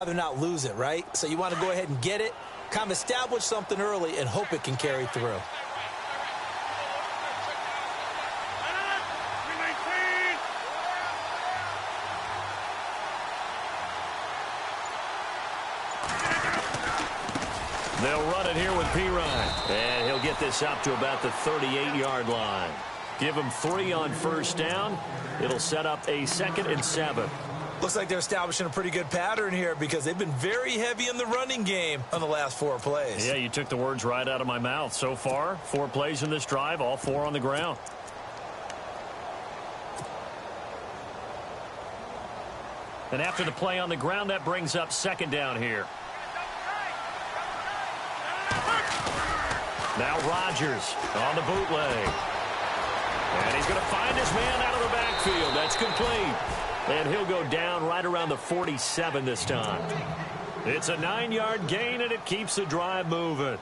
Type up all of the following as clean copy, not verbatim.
rather not lose it, right? So you want to go ahead and get it, kind of establish something early, and hope it can carry through. They'll run it here with Pirine. And he'll get this up to about the 38-yard line. Give him 3 on first down. It'll set up a 2nd and 7. Looks like they're establishing a pretty good pattern here because they've been very heavy in the running game on the last 4 plays. Yeah, you took the words right out of my mouth. So far, 4 plays in this drive, all 4 on the ground. And after the play on the ground, that brings up 2nd down here. Now Rodgers on the bootleg. And he's going to find his man out of the backfield. That's complete. And he'll go down right around the 47 this time. It's a 9-yard gain, and it keeps the drive moving.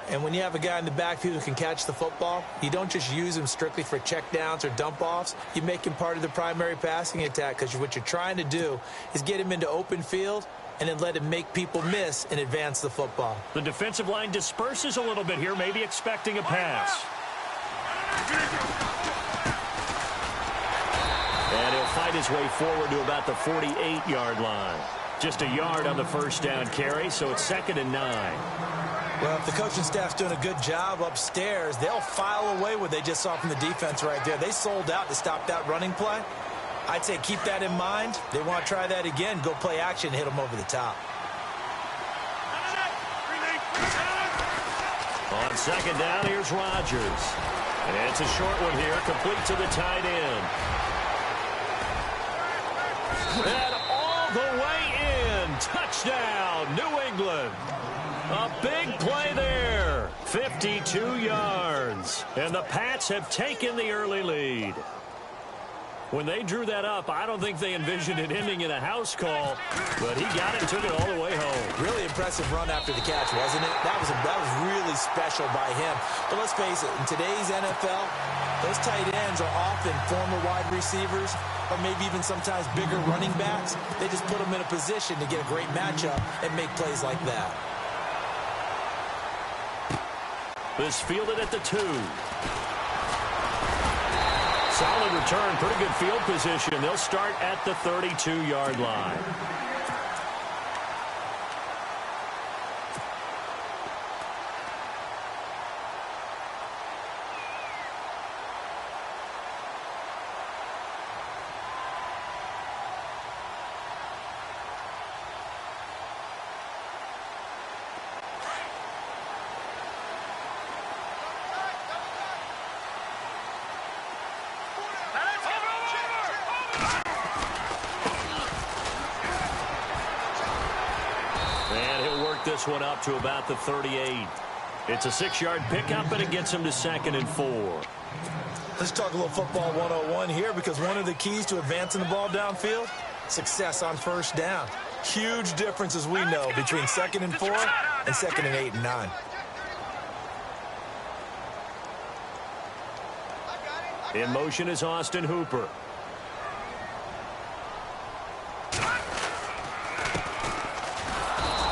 And when you have a guy in the backfield who can catch the football, you don't just use him strictly for checkdowns or dump-offs. You make him part of the primary passing attack because what you're trying to do is get him into open field and then let him make people miss and advance the football. The defensive line disperses a little bit here, maybe expecting a pass. And he'll fight his way forward to about the 48-yard line. Just a yard on the first down carry, so it's 2nd and 9. Well, if the coaching staff's doing a good job upstairs, they'll file away what they just saw from the defense right there. They sold out to stop that running play. I'd say keep that in mind. They want to try that again. Go play action, hit them over the top. On 2nd down, here's Rodgers. And it's a short one here, complete to the tight end. And all the way in. Touchdown, New England. A big play there. 52 yards. And the Pats have taken the early lead. When they drew that up, I don't think they envisioned it ending in a house call, but he got it and took it all the way home. Really impressive run after the catch, wasn't it? That was really special by him. But let's face it, in today's NFL, those tight ends are often former wide receivers or maybe even sometimes bigger running backs. They just put them in a position to get a great matchup and make plays like that. This fielded at the 2. Solid return, pretty good field position. They'll start at the 32-yard line. This one up to about the 38. It's a 6-yard pickup, and it gets him to 2nd and 4. Let's talk a little football 101 here because one of the keys to advancing the ball downfield, success on first down. Huge difference, as we know, between 2nd and 4 and 2nd and 8 and 9. In motion is Austin Hooper.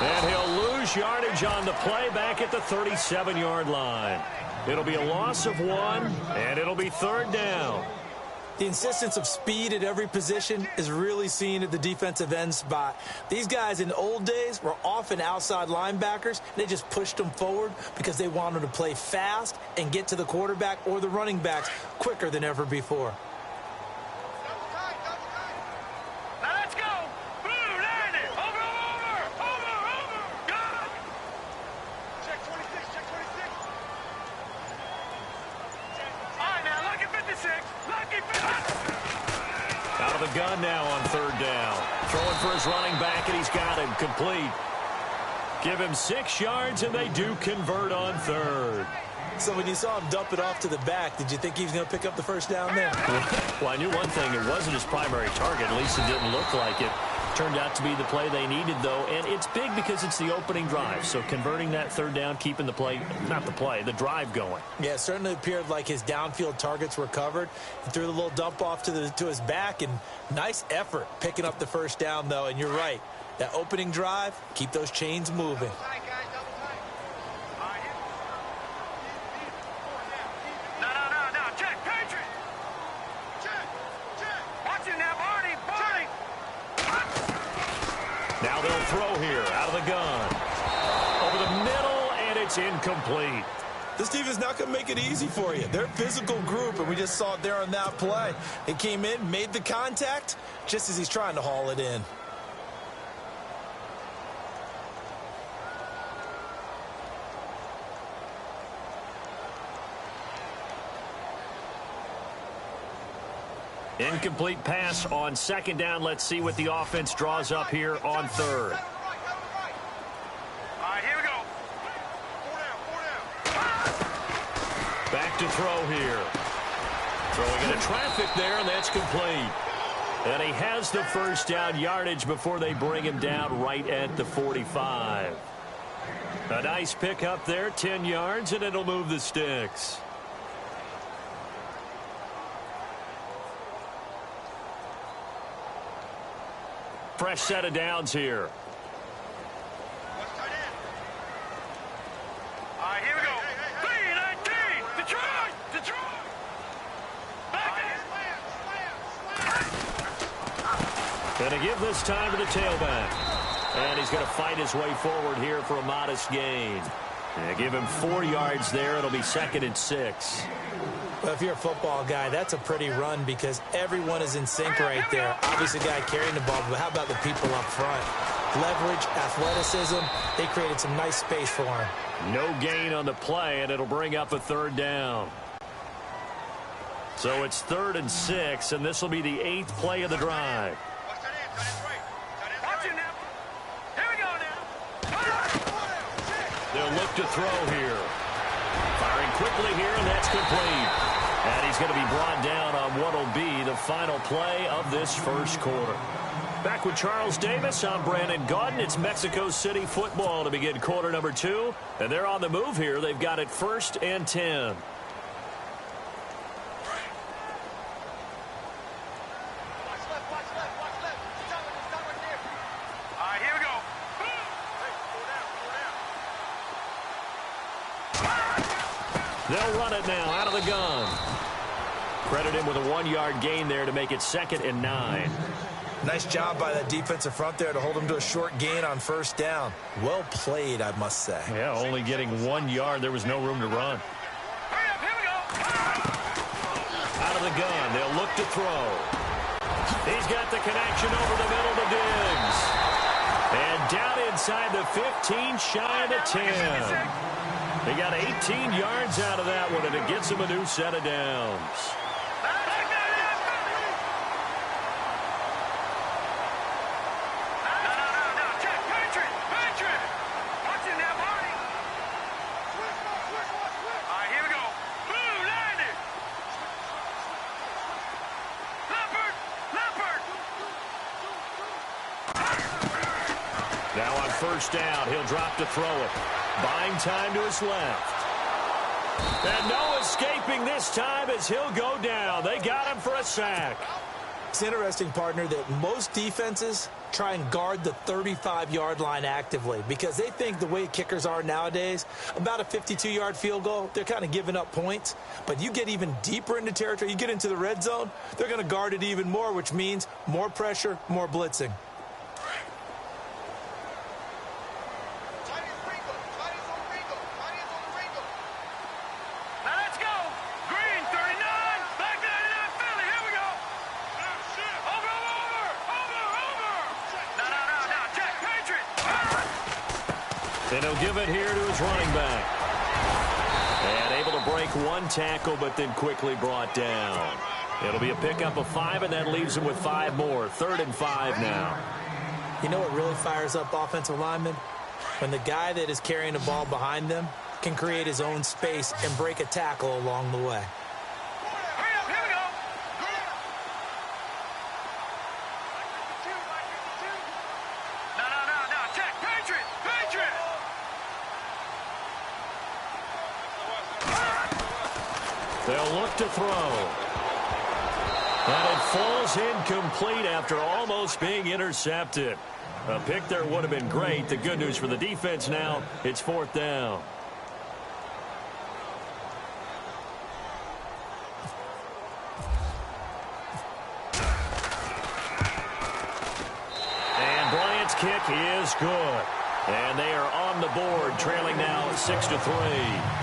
And he'll lose yardage on the play back at the 37-yard line. It'll be a loss of 1, and it'll be 3rd down. The insistence of speed at every position is really seen at the defensive end spot. These guys in the old days were often outside linebackers. They just pushed them forward because they wanted to play fast and get to the quarterback or the running backs quicker than ever before. Out of the gun now on 3rd down. Throwing for his running back, and he's got him complete. Give him 6 yards, and they do convert on 3rd. So when you saw him dump it off to the back, did you think he was going to pick up the first down there? Well, I knew one thing. It wasn't his primary target. At least it didn't look like it. Turned out to be the play they needed, though, and it's big because it's the opening drive. So converting that 3rd down, keeping the play, not the play, the drive going. Yeah, it certainly appeared like his downfield targets were covered. He threw the little dump off to his back, and nice effort picking up the first down, though. And you're right. That opening drive, keep those chains moving. Now they'll throw here out of the gun. Over the middle, and it's incomplete. This team is not going to make it easy for you. They're a physical group, and we just saw it there on that play. They came in, made the contact, just as he's trying to haul it in. Incomplete pass on second down. Let's see what the offense draws up here on third. All right, here we go. Back to throw here. Throwing into traffic there, and that's complete. And he has the first down yardage before they bring him down right at the 45. A nice pickup there, 10 yards, and it'll move the sticks. Fresh set of downs here. All right, here we go. 3-19. Detroit. Going to give this time to the tailback. And he's going to fight his way forward here for a modest gain. And give him 4 yards there. It'll be 2nd and 6. Well, if you're a football guy, that's a pretty run because everyone is in sync right there. Obviously, the guy carrying the ball, but how about the people up front? Leverage, athleticism, they created some nice space for him. No gain on the play, and it'll bring up a 3rd down. So it's 3rd and 6, and this will be the 8th play of the drive. Watch it now. Here we go now. They'll look to throw here. Firing quickly here, and that's complete. And he's going to be brought down on what will be the final play of this first quarter. Back with Charles Davis, I'm Brandon Gaudin. It's Mexico City football to begin quarter number 2. And they're on the move here. They've got it 1st and 10. They'll run it now out of the gun. Credit him with a 1-yard gain there to make it 2nd and 9. Nice job by that defensive front there to hold him to a short gain on 1st down. Well played, I must say. Yeah, only getting 1 yard. There was no room to run. Here we go. Out of the gun. They'll look to throw. He's got the connection over the middle to Diggs. And down inside the 15, shy of the 10. They got 18 yards out of that one, and it gets him a new set of downs. Now on 1st down, he'll drop to throw it. Buying time to his left. And no escaping this time as he'll go down. They got him for a sack. It's interesting, partner, that most defenses try and guard the 35-yard line actively because they think the way kickers are nowadays, about a 52-yard field goal, they're kind of giving up points. But you get even deeper into territory, you get into the red zone, they're going to guard it even more, which means more pressure, more blitzing. And he'll give it here to his running back. And able to break 1 tackle, but then quickly brought down. It'll be a pickup of 5, and that leaves him with 5 more. 3rd and 5 now. You know what really fires up offensive linemen? When the guy that is carrying the ball behind them can create his own space and break a tackle along the way. They'll look to throw. And it falls incomplete after almost being intercepted. A pick there would have been great. The good news for the defense now, it's 4th down. And Bryant's kick is good. And they are on the board, trailing now 6-3.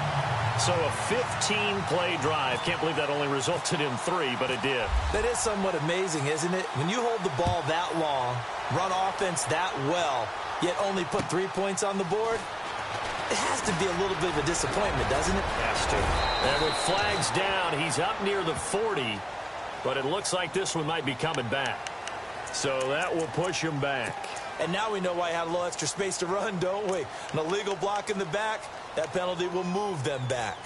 So a 15-play drive. Can't believe that only resulted in 3, but it did. That is somewhat amazing, isn't it? When you hold the ball that long, run offense that well, yet only put 3 points on the board, it has to be a little bit of a disappointment, doesn't it? Has to. And with flags down, he's up near the 40, but it looks like this one might be coming back. So that will push him back. And now we know why he had a little extra space to run, don't we? An illegal block in the back, that penalty will move them back.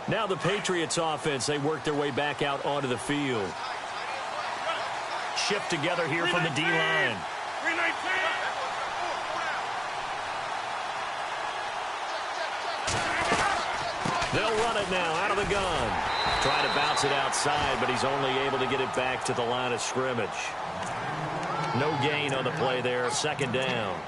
Now the Patriots offense, they work their way back out onto the field. Shift together here from the D-line. They'll run it now out of the gun. Trying to bounce it outside, but he's only able to get it back to the line of scrimmage. No gain on the play there, 2nd down.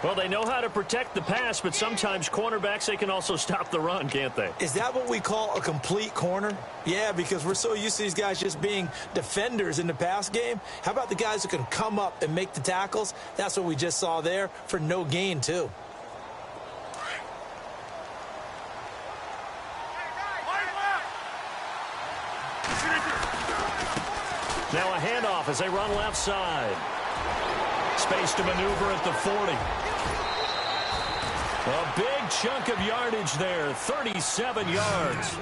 Well, they know how to protect the pass, but sometimes cornerbacks, they can also stop the run, can't they? Is that what we call a complete corner? Yeah, because we're so used to these guys just being defenders in the pass game. How about the guys who can come up and make the tackles? That's what we just saw there for no gain, too. Now a handoff as they run left side. Space to maneuver at the 40. A big chunk of yardage there, 37 yards.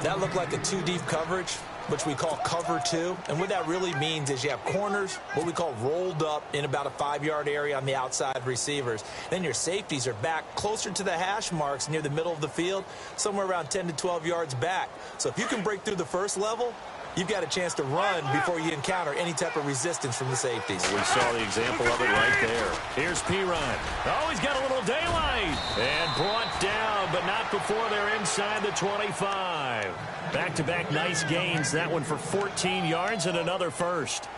That looked like a 2-deep coverage, which we call cover 2. And what that really means is you have corners, what we call rolled up in about a 5-yard area on the outside receivers. Then your safeties are back closer to the hash marks near the middle of the field, somewhere around 10 to 12 yards back. So if you can break through the first level, you've got a chance to run before you encounter any type of resistance from the safeties. We saw the example of it right there. Here's Pirine. Oh, he's got a little daylight. And brought down, but not before they're inside the 25. Back-to-back nice gains. That one for 14 yards and another first.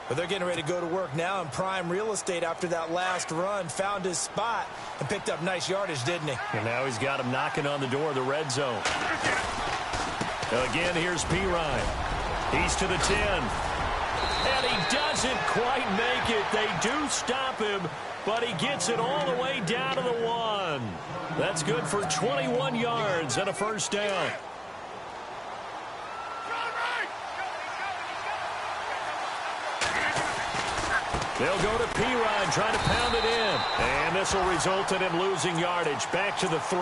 But they're getting ready to go to work now in prime real estate after that last run. Found his spot and picked up nice yardage, didn't he? And now he's got him knocking on the door of the red zone. Again, here's Pirine. He's to the 10. And he doesn't quite make it. They do stop him, but he gets it all the way down to the 1. That's good for 21 yards and a first down. They'll go to Pirine, trying to pound it in. And this will result in him losing yardage. Back to the 3.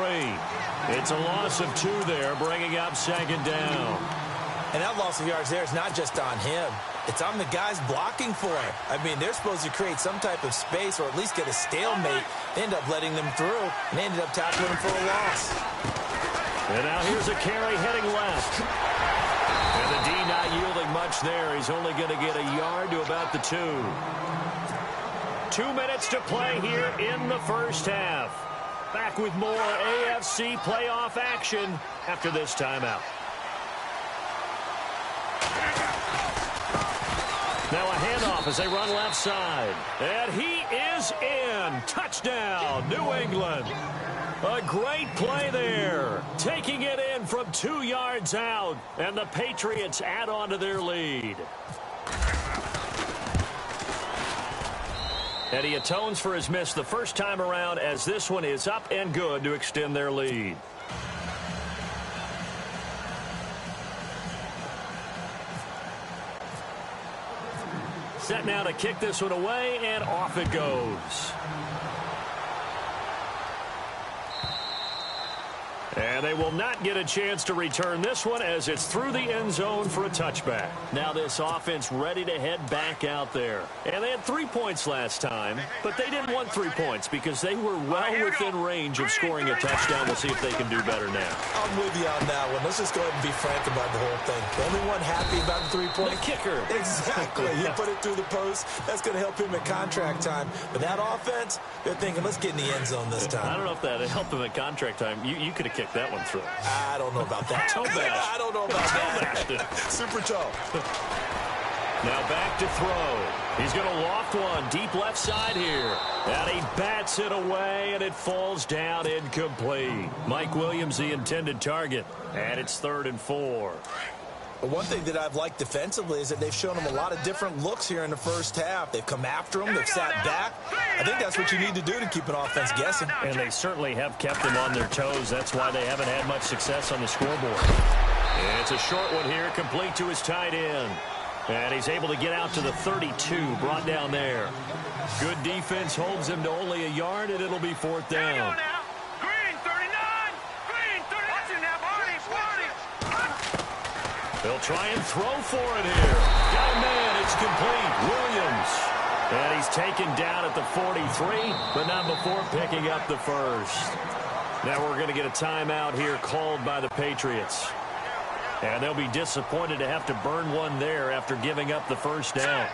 It's a loss of 2 there, bringing up 2nd down. And that loss of yards there is not just on him. It's on the guys blocking for him. I mean, they're supposed to create some type of space or at least get a stalemate. They end up letting them through, and they ended up tackling him for a loss. And now here's a carry heading left. And the D not yielding much there. He's only going to get a yard to about the 2. 2 minutes to play here in the first half. Back with more AFC playoff action after this timeout. Now a handoff as they run left side. And he is in. Touchdown, New England. A great play there. Taking it in from 2 yards out. And the Patriots add on to their lead. And he atones for his miss the first time around as this one is up and good to extend their lead. Set now to kick this one away, and off it goes. And they will not get a chance to return this one as it's through the end zone for a touchback. Now this offense ready to head back out there. And they had 3 points last time, but they didn't want 3 points because they were well within range of scoring a touchdown. We'll see if they can do better now. I'm with you on that one. Let's just go ahead and be frank about the whole thing. The only one happy about the 3-point? The kicker. Exactly. He put it through the post. That's going to help him at contract time. But that offense, they're thinking, let's get in the end zone this time. I don't know if that helped him at contract time. You could have kicked that one through. I don't know about that. I don't know about that. Super toe. Now back to throw. He's going to loft one deep left side here. And he bats it away, and it falls down incomplete. Mike Williams, the intended target. And it's 3rd and 4. But one thing that I've liked defensively is that they've shown him a lot of different looks here in the first half. They've come after him. They've sat back. I think that's what you need to do to keep an offense guessing. And they certainly have kept them on their toes. That's why they haven't had much success on the scoreboard. And it's a short one here, complete to his tight end. And he's able to get out to the 32, brought down there. Good defense holds him to only a yard, and it'll be 4th down. Green 39. Green 30. Watch it now, Barney. They'll try and throw for it here. Got a man. It's complete. Williams. And he's taken down at the 43, but not before picking up the first. Now we're going to get a timeout here called by the Patriots. And they'll be disappointed to have to burn one there after giving up the first down.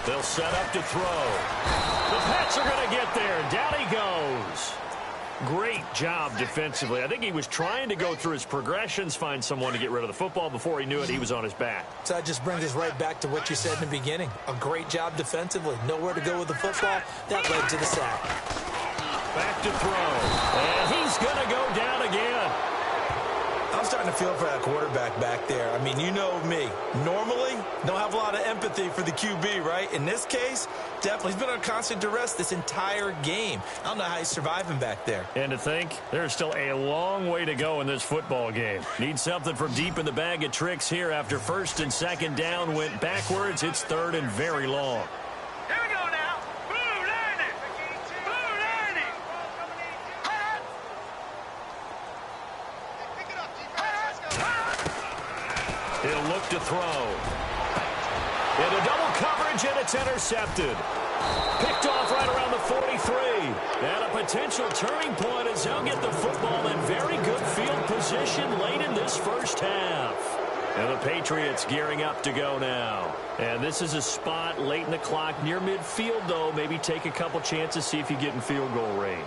They'll set up to throw. The Pats are going to get there. Down he goes. Great job defensively. I think he was trying to go through his progressions, find someone to get rid of the football. Before he knew it, he was on his back. So that just brings us right back to what you said in the beginning. A great job defensively. Nowhere to go with the football. That led to the sack. Back to throw. And he's going to go down again. I'm starting to feel for that quarterback back there. I mean, you know me. Normally, don't have a lot of empathy for the QB, right? In this case, definitely. He's been under constant duress this entire game. I don't know how he's surviving back there. And to think, there's still a long way to go in this football game. Need something from deep in the bag of tricks here after 1st and 2nd down went backwards. It's 3rd and very long. Here we go now. Blue 90. Blue 90. He'll look to throw. Into double coverage, and it's intercepted. Picked off right around the 43. And a potential turning point as he'll get the football in very good field position late in this first half. And the Patriots gearing up to go now. And this is a spot late in the clock near midfield, though. Maybe take a couple chances, see if you get in field goal range.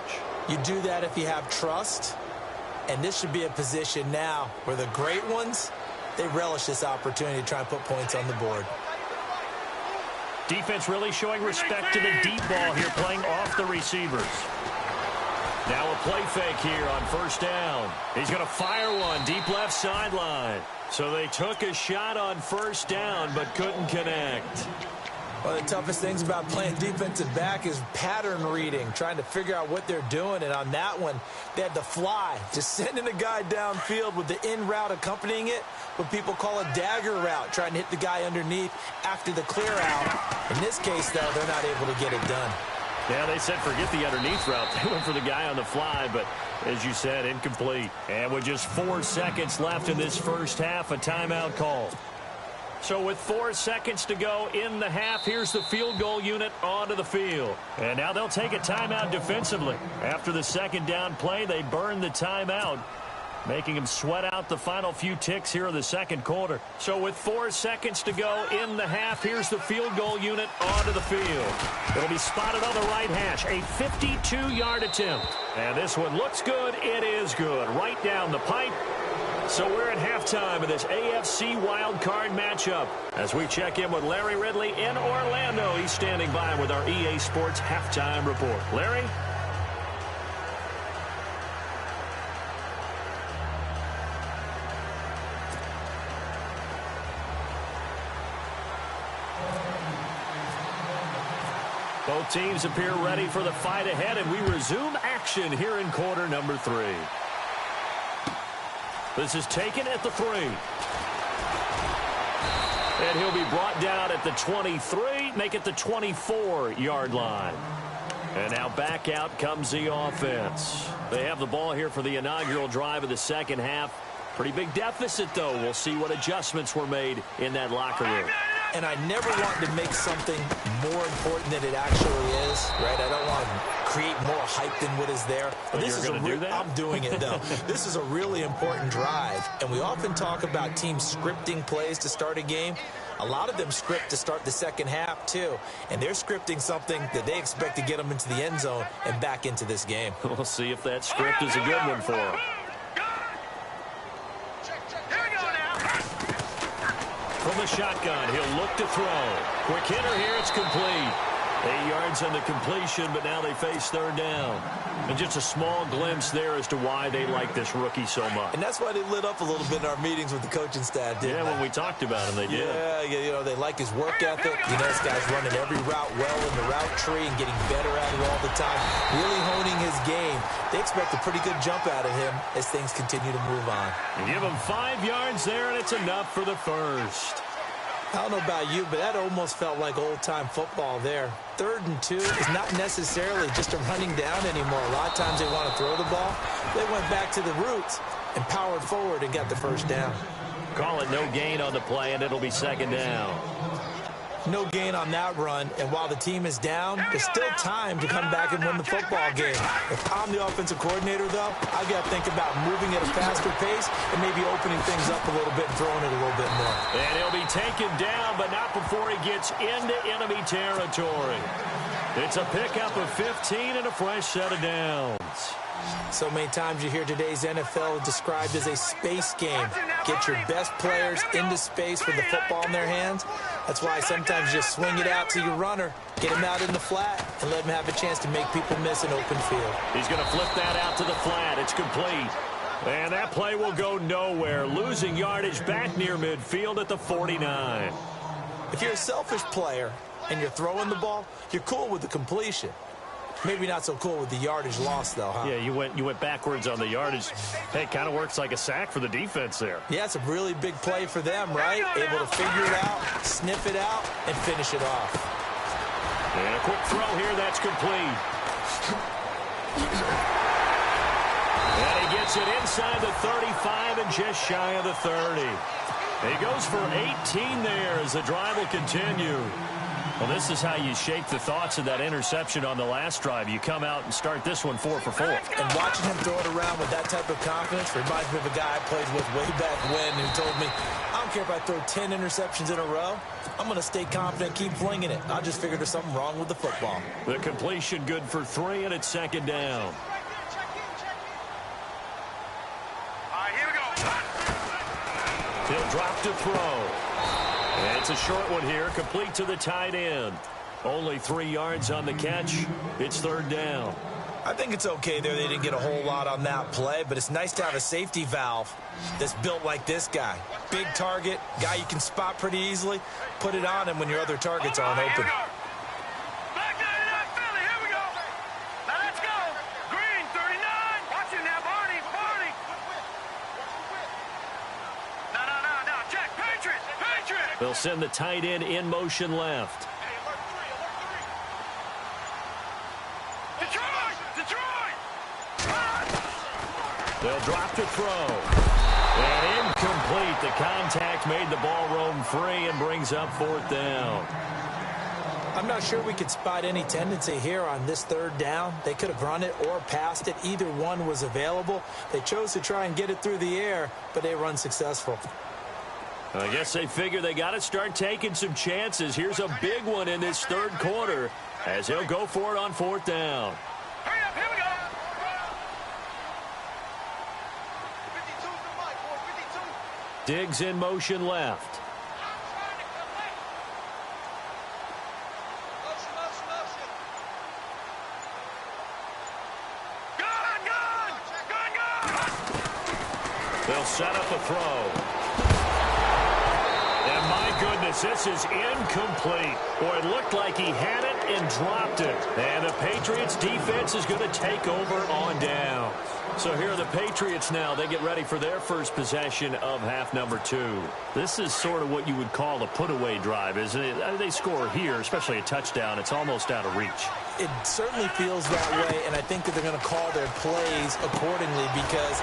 You do that if you have trust. And this should be a position now where the great ones, they relish this opportunity to try and put points on the board. Defense really showing respect to the deep ball here, playing off the receivers. Now a play fake here on 1st down. He's going to fire one deep left sideline. So they took a shot on 1st down but couldn't connect. One of the toughest things about playing defensive back is pattern reading, trying to figure out what they're doing. And on that one, they had to fly, just sending a guy downfield with the in route accompanying it, what people call a dagger route, trying to hit the guy underneath after the clear out. In this case, though, they're not able to get it done. Yeah, they said forget the underneath route. They went for the guy on the fly, but as you said, incomplete. And with just 4 seconds left in this first half, a timeout call. So with 4 seconds to go in the half, here's the field goal unit onto the field. And now they'll take a timeout defensively. After the 2nd down play, they burn the timeout, making them sweat out the final few ticks here in the 2nd quarter. So with 4 seconds to go in the half, here's the field goal unit onto the field. It'll be spotted on the right hash, a 52-yard attempt. And this one looks good. It is good. Right down the pipe. So we're at halftime of this AFC wildcard matchup. As we check in with Larry Ridley in Orlando, he's standing by with our EA Sports halftime report. Larry? Both teams appear ready for the fight ahead, and we resume action here in quarter number 3. This is taken at the 3. And he'll be brought down at the 23, make it the 24-yard line. And now back out comes the offense. They have the ball here for the inaugural drive of the second half. Pretty big deficit, though. We'll see what adjustments were made in that locker room. And I never want to make something more important than it actually is, right? I don't want to create more hype than what is there. But You're going to do that? I'm doing it, though. This is a really important drive. And we often talk about teams scripting plays to start a game. A lot of them script to start the second half, too. And they're scripting something that they expect to get them into the end zone and back into this game. We'll see if that script is a good one for them. From the shotgun, he'll look to throw. Quick hitter here, it's complete. 8 yards on the completion, but now they face third down. And just a small glimpse there as to why they like this rookie so much. And that's why they lit up a little bit in our meetings with the coaching staff, didn't they? When we talked about him, they did. Yeah, you know, they like his work ethic. You know, this guy's running every route well in the route tree and getting better at it all the time, really honing his game. They expect a pretty good jump out of him as things continue to move on. And give him 5 yards there, and it's enough for the first. I don't know about you, but that almost felt like old-time football there. 3rd and 2 is not necessarily just a running down anymore. A lot of times they want to throw the ball. They went back to the roots and powered forward and got the first down. Call it no gain on the play, and it'll be second down. No gain on that run, and while the team is down, there's still time to come back and win the football game. If I'm the offensive coordinator, though, I've got to think about moving at a faster pace and maybe opening things up a little bit and throwing it a little bit more. And he'll be taken down, but not before he gets into enemy territory. It's a pickup of 15 and a fresh set of downs. So many times you hear today's NFL described as a space game. Get your best players into space with the football in their hands. That's why sometimes you just swing it out to your runner, get him out in the flat, and let him have a chance to make people miss an open field. He's going to flip that out to the flat. It's complete. And that play will go nowhere, losing yardage back near midfield at the 49. If you're a selfish player and you're throwing the ball, you're cool with the completion. Maybe not so cool with the yardage loss, though, huh? Yeah, you went backwards on the yardage. Hey, it kind of works like a sack for the defense there. Yeah, it's a really big play for them, right? Able to figure it out, sniff it out, and finish it off. And a quick throw here, that's complete. And he gets it inside the 35 and just shy of the 30. He goes for 18 there as the drive will continue. Well, this is how you shape the thoughts of that interception on the last drive. You come out and start this one 4 for 4. And watching him throw it around with that type of confidence reminds me of a guy I played with way back when who told me, I don't care if I throw 10 interceptions in a row. I'm going to stay confident, keep flinging it. I just figured there's something wrong with the football. The completion good for 3, and it's second down. All right, here we go. He'll drop to throw. And it's a short one here, complete to the tight end. Only 3 yards on the catch. It's third down. I think it's okay there. They didn't get a whole lot on that play, but it's nice to have a safety valve that's built like this guy. Big target, guy you can spot pretty easily. Put it on him when your other targets aren't open. Back down in that Philly. Here we go. Now let's go. Green, 39. Watch it now, Barney. Barney. No. Check. Patriot. They'll send the tight end in motion left. They'll drop to throw. And incomplete. The contact made the ball roam free and brings up fourth down. I'm not sure we could spot any tendency here on this third down. They could have run it or passed it. Either one was available. They chose to try and get it through the air, but they were unsuccessful. I guess they figure they got to start taking some chances. Here's a big one in this third quarter as he'll go for it on fourth down. Hurry up, here we go. 52. Diggs in motion left. They'll set up a throw. And my goodness, this is incomplete. Boy, it looked like he had it and dropped it. And the Patriots defense is going to take over on down. So here are the Patriots now. They get ready for their first possession of half number 2. This is sort of what you would call a put-away drive, isn't it? They score here, especially a touchdown. It's almost out of reach. It certainly feels that way, and I think that they're going to call their plays accordingly because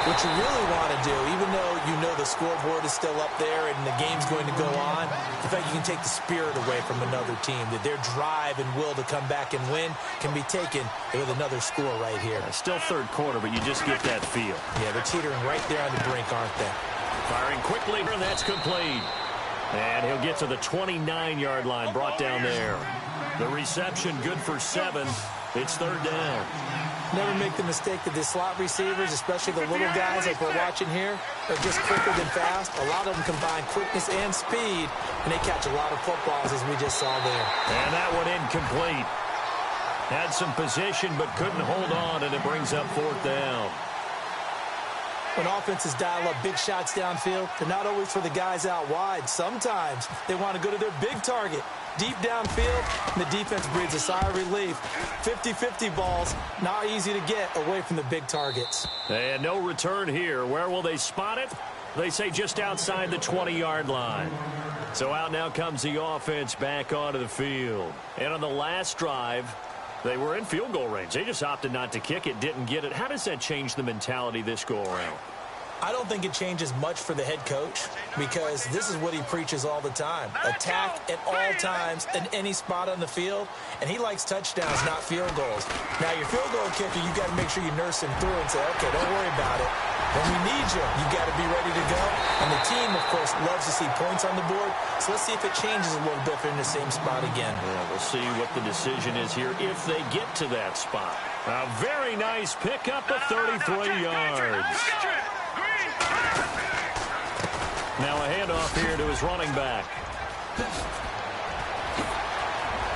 what you really want to do, even though you know the scoreboard is still up there and the game's going to go on, the fact you can take the spirit away from another team, that their drive and will to come back and win can be taken with another score right here. Still third quarter, but you just get that feel. Yeah, they're teetering right there on the brink, aren't they? Firing quickly, and that's complete. And he'll get to the 29-yard line, brought down there. The reception good for 7. It's third down. Never make the mistake that the slot receivers, especially the little guys like we're watching here, are just quicker than fast. A lot of them combine quickness and speed, and they catch a lot of footballs, as we just saw there. And that one incomplete. Had some position, but couldn't hold on, and it brings up fourth down. When offenses dial up big shots downfield, they're not always for the guys out wide. Sometimes they want to go to their big target. Deep downfield, and the defense breathes a sigh of relief. 50-50 balls, not easy to get away from the big targets. And no return here. Where will they spot it? They say just outside the 20-yard line. So out now comes the offense back onto the field. And on the last drive, they were in field goal range. They just opted not to kick it, didn't get it. How does that change the mentality this go-around? I don't think it changes much for the head coach because this is what he preaches all the time. Attack at all times in any spot on the field, and he likes touchdowns, not field goals. Now, your field goal kicker, you got to make sure you nurse him through and say, okay, don't worry about it. When we need you, you got to be ready to go. And the team, of course, loves to see points on the board. So let's see if it changes a little bit if they're in the same spot again. Yeah, we'll see what the decision is here if they get to that spot. A very nice pickup of 33 yards. Now a handoff here to his running back.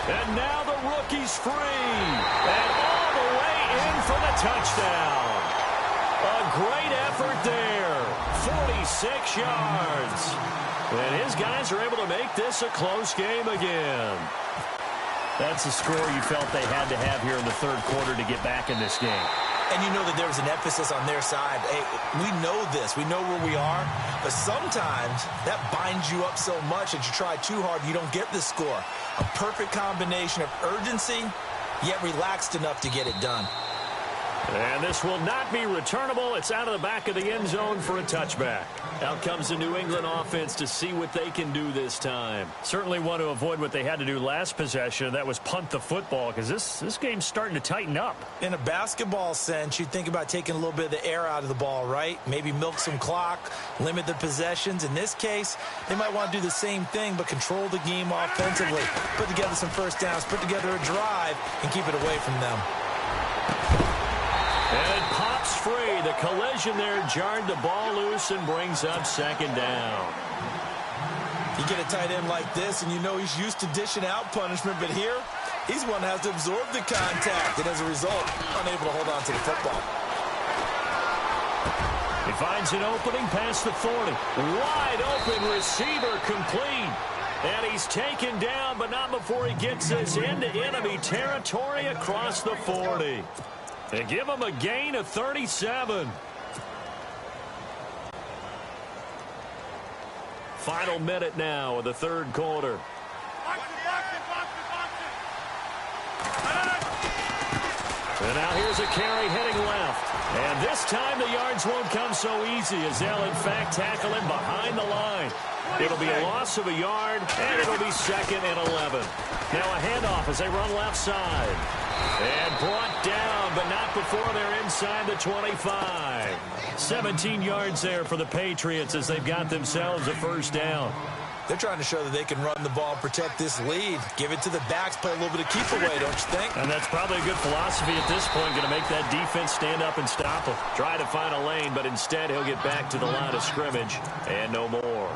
And now the rookie's free. And all the way in for the touchdown. A great effort there. 46 yards. And his guys are able to make this a close game again. That's the score you felt they had to have here in the third quarter to get back in this game. And you know that there was an emphasis on their side. Hey, we know this. We know where we are. But sometimes that binds you up so much that you try too hard, you don't get the score. A perfect combination of urgency, yet relaxed enough to get it done. And this will not be returnable. It's out of the back of the end zone for a touchback. Out comes the New England offense to see what they can do this time. Certainly want to avoid what they had to do last possession. That was punt the football because this game's starting to tighten up. In a basketball sense, you think about taking a little bit of the air out of the ball, right? Maybe milk some clock, limit the possessions. In this case, they might want to do the same thing but control the game offensively. Put together some first downs, put together a drive, and keep it away from them. And it pops free. The collision there jarred the ball loose and brings up second down. You get a tight end like this, and you know he's used to dishing out punishment, but here, he's one that has to absorb the contact, and as a result, unable to hold on to the football. He finds an opening past the 40. Wide open receiver complete. And he's taken down, but not before he gets this into enemy territory across the 40. They give him a gain of 37. Final minute now of the third quarter. And now here's a carry heading left. And this time the yards won't come so easy as they'll in fact tackle him behind the line. It'll be a loss of a yard, and it'll be 2nd and 11. Now a handoff as they run left side. And brought down, but not before they're inside the 25. 17 yards there for the Patriots as they've got themselves a first down. They're trying to show that they can run the ball, protect this lead. Give it to the backs, play a little bit of keep away, don't you think? And that's probably a good philosophy at this point, going to make that defense stand up and stop him. Try to find a lane, but instead he'll get back to the line of scrimmage and no more.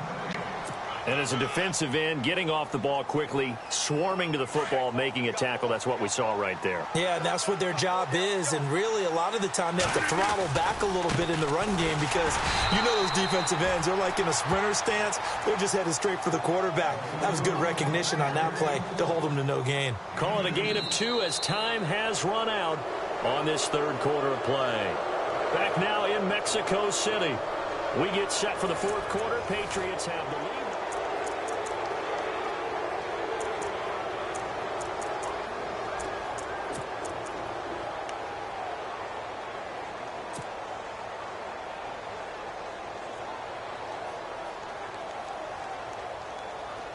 And as a defensive end, getting off the ball quickly, swarming to the football, making a tackle, that's what we saw right there. Yeah, and that's what their job is. And really, a lot of the time, they have to throttle back a little bit in the run game because you know those defensive ends, they're like in a sprinter stance. They're just headed straight for the quarterback. That was good recognition on that play to hold them to no gain. Call it a gain of 2 as time has run out on this third quarter of play. Back now in Mexico City. We get set for the fourth quarter. Patriots have the lead.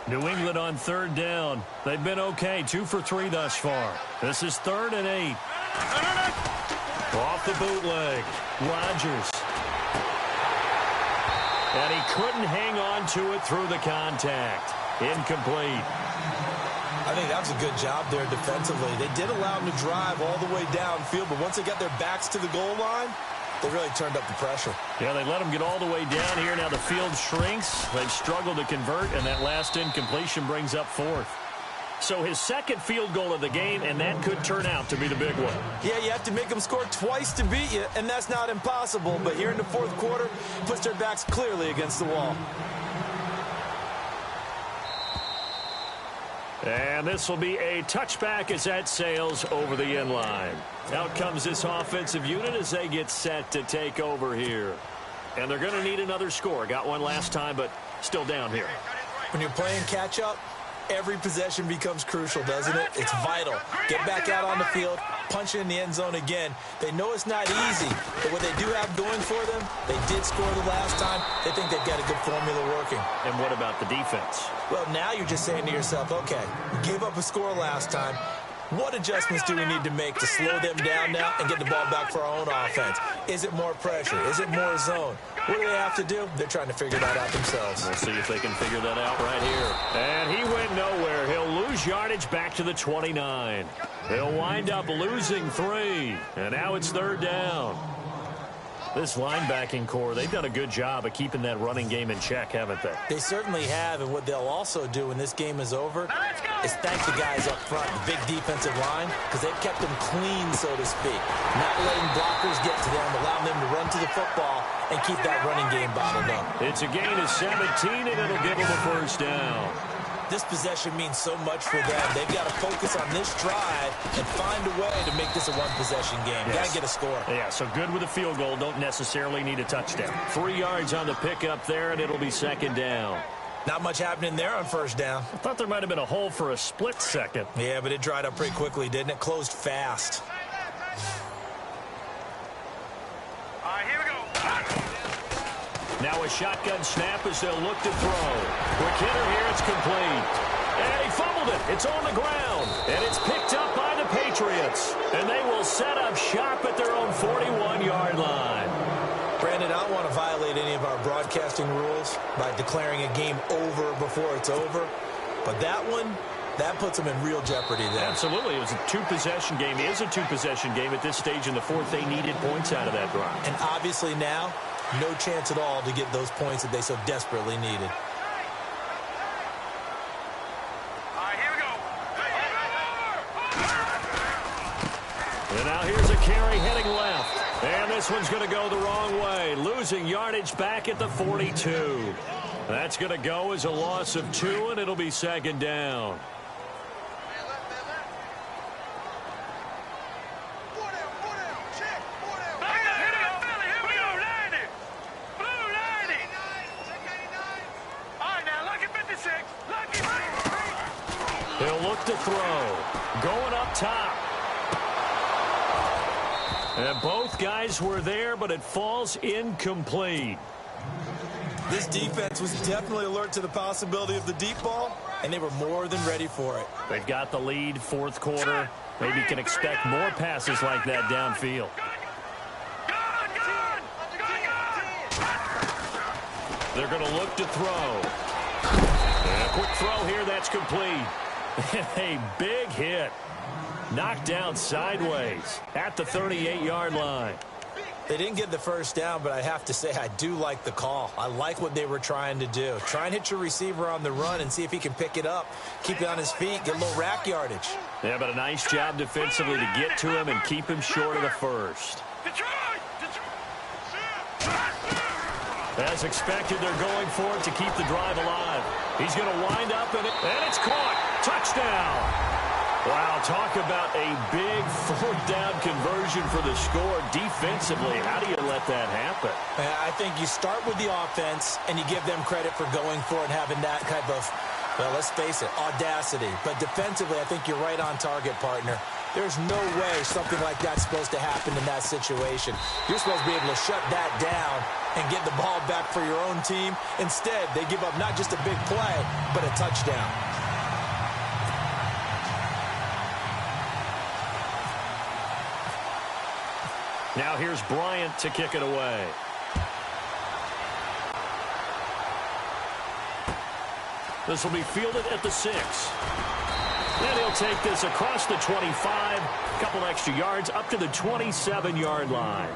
New England on third down. They've been okay, 2 for 3 thus far. This is 3rd and 8. Off the bootleg. Rodgers. And he couldn't hang on to it through the contact. Incomplete. I think that was a good job there defensively. They did allow him to drive all the way downfield, but once they got their backs to the goal line, they really turned up the pressure. Yeah, they let him get all the way down here. Now the field shrinks. They've struggled to convert, and that last incompletion brings up 4th. So his second field goal of the game, and that could turn out to be the big one. Yeah, you have to make them score twice to beat you, and that's not impossible. But here in the fourth quarter, puts their backs clearly against the wall. And this will be a touchback as that sails over the end line. Out comes this offensive unit as they get set to take over here. And they're going to need another score. Got one last time, but still down here. When you're playing catch-up, every possession becomes crucial, doesn't it? It's vital. Get back out on the field, punch it in the end zone again. They know it's not easy, but what they do have going for them, they did score the last time. They think they've got a good formula working. And what about the defense? Well, now you're just saying to yourself, okay, we gave up a score last time. What adjustments do we need to make to slow them down now and get the ball back for our own offense? Is it more pressure? Is it more zone? What do they have to do? They're trying to figure that out themselves. We'll see if they can figure that out right here. And he went nowhere. He'll lose yardage back to the 29. He'll wind up losing 3. And now it's 3rd down. This linebacking core, they've done a good job of keeping that running game in check, haven't they? They certainly have, and what they'll also do when this game is over is thank the guys up front, the big defensive line, because they've kept them clean, so to speak. Not letting blockers get to them, allowing them to run to the football and keep that running game bottled up. It's a gain of 17, and it'll give them a first down. This possession means so much for them. They've got to focus on this drive and find a way to make this a one-possession game. Yes. Got to get a score. Yeah, so good with a field goal. Don't necessarily need a touchdown. 3 yards on the pickup there, and it'll be 2nd down. Not much happening there on 1st down. I thought there might have been a hole for a split second. Yeah, but it dried up pretty quickly, didn't it? Closed fast. All right, here we go. Now a shotgun snap as they'll look to throw. Quick hitter here, it's complete. And he fumbled it. It's on the ground. And it's picked up by the Patriots. And they will set up shop at their own 41-yard line. Brandon, I don't want to violate any of our broadcasting rules by declaring a game over before it's over. But that one, that puts them in real jeopardy there. Absolutely. It was a 2-possession game. It is a 2-possession game at this stage in the fourth. They needed points out of that drive. And obviously now, no chance at all to get those points that they so desperately needed. All right, here we go. And now here's a carry heading left. And this one's going to go the wrong way. Losing yardage back at the 42. That's going to go as a loss of 2, and it'll be 2nd down. He'll look to throw. Going up top. And both guys were there, but it falls incomplete. This defense was definitely alert to the possibility of the deep ball, and they were more than ready for it. They've got the lead, fourth quarter. Maybe can expect more passes like that downfield. They're going to look to throw. And a quick throw here, that's complete. A big hit. Knocked down sideways at the 38-yard line. They didn't get the first down, but I have to say I do like the call. I like what they were trying to do. Try and hit your receiver on the run and see if he can pick it up, keep it on his feet, get a little rack yardage. Yeah, but a nice job defensively to get to him and keep him short of the first. As expected, they're going for it to keep the drive alive. He's going to wind up, and it's caught. Touchdown. Wow, talk about a big fourth down conversion for the score. Defensively, how do you let that happen? I think you start with the offense, and you give them credit for going for it and having that type of, well, let's face it, audacity. But defensively, I think you're right on target, partner. There's no way something like that's supposed to happen in that situation. You're supposed to be able to shut that down and get the ball back for your own team. Instead, they give up not just a big play, but a touchdown. Now here's Bryant to kick it away. This will be fielded at the 6. And he'll take this across the 25, a couple extra yards up to the 27-yard line.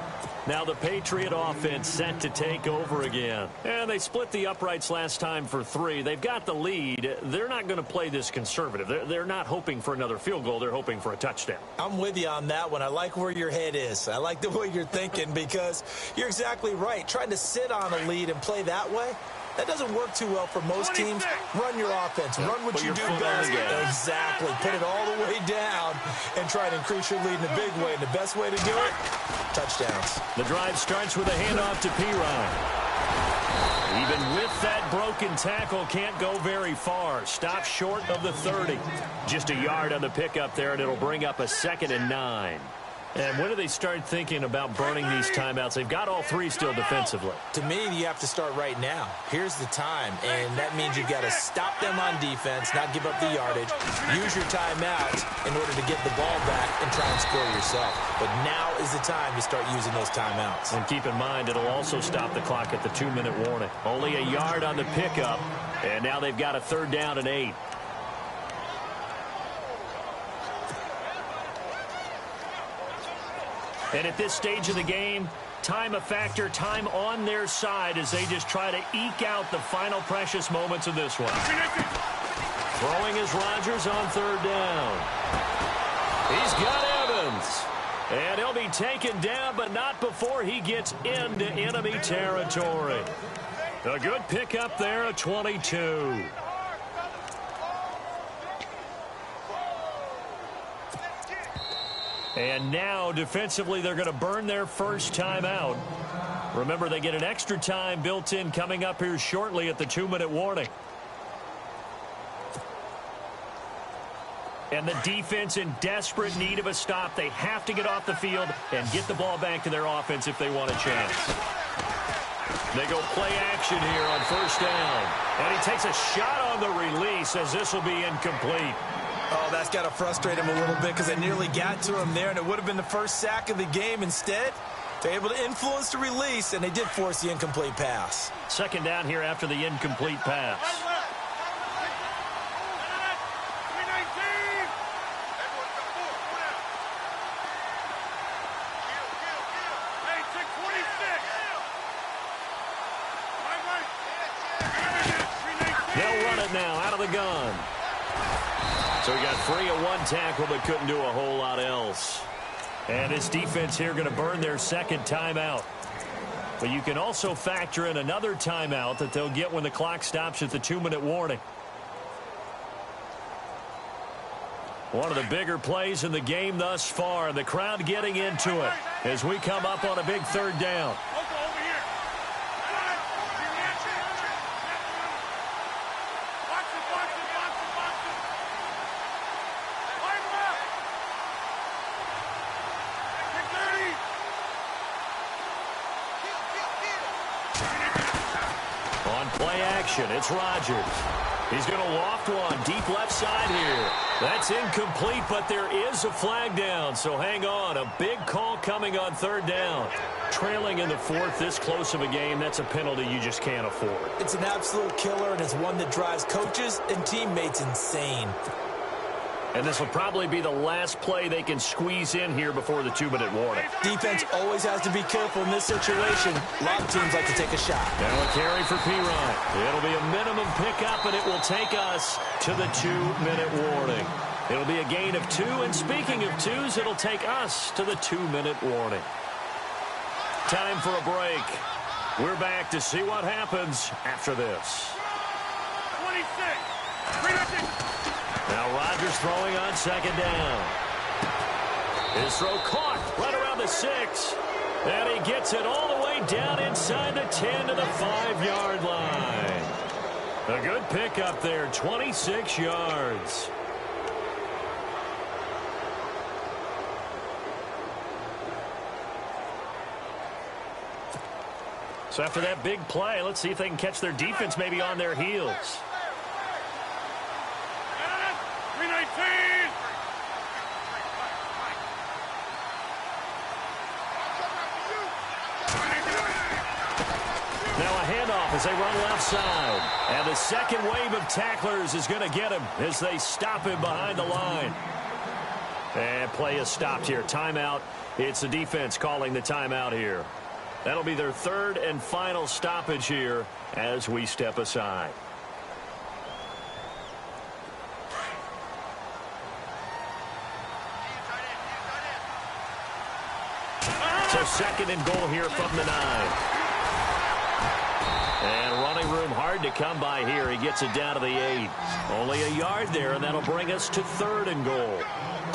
Now the Patriot offense set to take over again. And they split the uprights last time for 3. They've got the lead. They're not going to play this conservative. They're not hoping for another field goal. They're hoping for a touchdown. I'm with you on that one. I like where your head is. I like the way you're thinking because you're exactly right. Trying to sit on a lead and play that way, that doesn't work too well for most teams. Run your offense. Run what you do best. Exactly. Put it all the way down and try to increase your lead in a big way. And the best way to do it, touchdowns. The drive starts with a handoff to Pirine. Even with that broken tackle, can't go very far. Stop short of the 30. Just a yard on the pickup there, and it'll bring up a 2nd and 9. And when do they start thinking about burning these timeouts? They've got all 3 still defensively. To me, you have to start right now. Here's the time, and that means you've got to stop them on defense, not give up the yardage, use your timeouts in order to get the ball back and try and score yourself. But now is the time to start using those timeouts. And keep in mind, it'll also stop the clock at the 2-minute warning. Only a yard on the pickup, and now they've got a 3rd down and 8. And at this stage of the game, time a factor, time on their side as they just try to eke out the final precious moments of this one. Throwing is Rodgers on 3rd down. He's got Evans. And he'll be taken down, but not before he gets into enemy territory. A good pickup there, a 22. And now, defensively, they're going to burn their first timeout. Remember, they get an extra time built in coming up here shortly at the 2-minute warning. And the defense in desperate need of a stop. They have to get off the field and get the ball back to their offense if they want a chance. They go play action here on 1st down. And he takes a shot on the release as this will be incomplete. Oh, that's got to frustrate him a little bit because they nearly got to him there, and it would have been the first sack of the game. Instead, they're able to influence the release, and they did force the incomplete pass. 2nd down here after the incomplete pass. They'll run it now out of the gun. So he got free of 1 tackle, but couldn't do a whole lot else. And his defense here going to burn their 2nd timeout. But you can also factor in another timeout that they'll get when the clock stops at the 2-minute warning. One of the bigger plays in the game thus far. The crowd getting into it as we come up on a big 3rd down. It's Rodgers. He's going to loft one deep left side here. That's incomplete, but there is a flag down, so hang on. A big call coming on 3rd down. Trailing in the 4th, this close of a game, that's a penalty you just can't afford. It's an absolute killer, and it's one that drives coaches and teammates insane. And this will probably be the last play they can squeeze in here before the 2-minute warning. Defense always has to be careful in this situation. A lot of teams like to take a shot. Now a carry for Pirine. It'll be a minimum pickup, and it will take us to the 2-minute warning. It'll be a gain of 2, and speaking of 2s, it'll take us to the 2-minute warning. Time for a break. We're back to see what happens after this. 26. Now Rodgers throwing on second down. His throw caught right around the 6. And he gets it all the way down inside the 10 to the 5-yard line. A good pickup there, 26 yards. So after that big play, let's see if they can catch their defense maybe on their heels. 319. Now a handoff as they run left side. And the second wave of tacklers is going to get him as they stop him behind the line. And play is stopped here. Timeout. It's the defense calling the timeout here. That'll be their third and final stoppage here as we step aside. So second and goal here from the 9. And running room hard to come by here. He gets it down to the 8. Only a yard there, and that'll bring us to third and goal.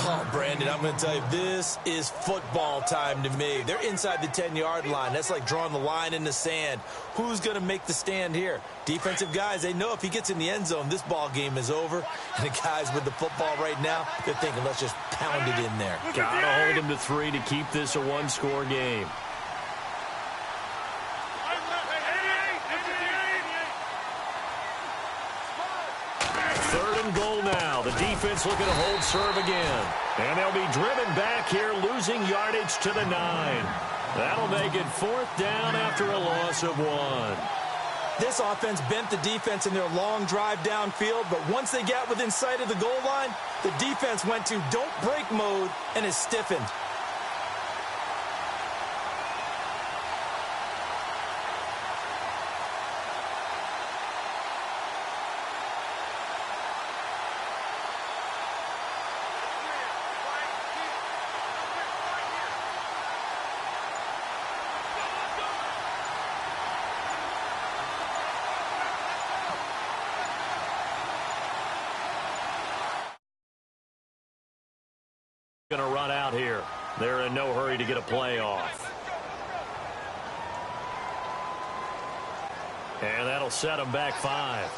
Oh, Brandon, I'm going to tell you, this is football time to me. They're inside the 10-yard line. That's like drawing the line in the sand. Who's going to make the stand here? Defensive guys, they know if he gets in the end zone, this ball game is over. And the guys with the football right now, they're thinking, let's just pound it in there. Got to hold him to 3 to keep this a one-score game. Third and goal now. The defense looking to hold serve again. And they'll be driven back here, losing yardage to the 9. That'll make it fourth down after a loss of 1. This offense bent the defense in their long drive downfield, but once they got within sight of the goal line, the defense went to don't break mode and is stiffened. Going to run out here. They're in no hurry to get a play off. And that'll set them back 5.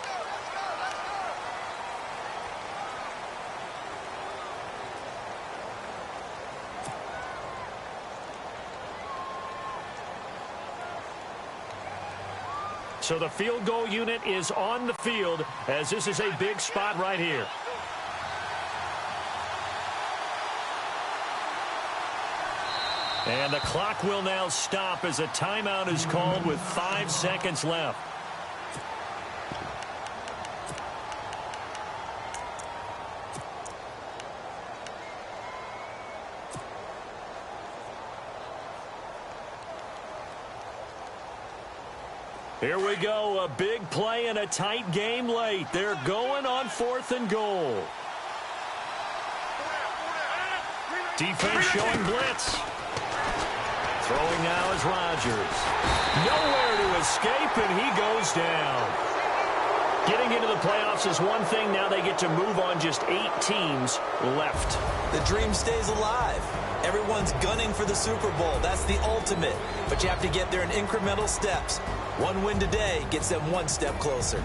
So the field goal unit is on the field as this is a big spot right here. And the clock will now stop as a timeout is called with 5 seconds left. Here we go, a big play and a tight game late. They're going on 4th and goal. Defense showing blitz. Throwing now is Rodgers. Nowhere to escape, and he goes down. Getting into the playoffs is one thing. Now they get to move on. Just 8 teams left. The dream stays alive. Everyone's gunning for the Super Bowl. That's the ultimate. But you have to get there in incremental steps. One win today gets them one step closer.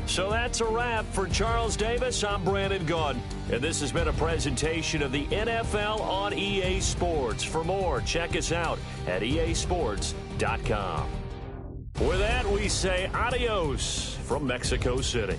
So that's a wrap for Charles Davis. I'm Brandon Gaudin, and this has been a presentation of the NFL on EA Sports. For more, check us out at easports.com. With that, we say adios from Mexico City.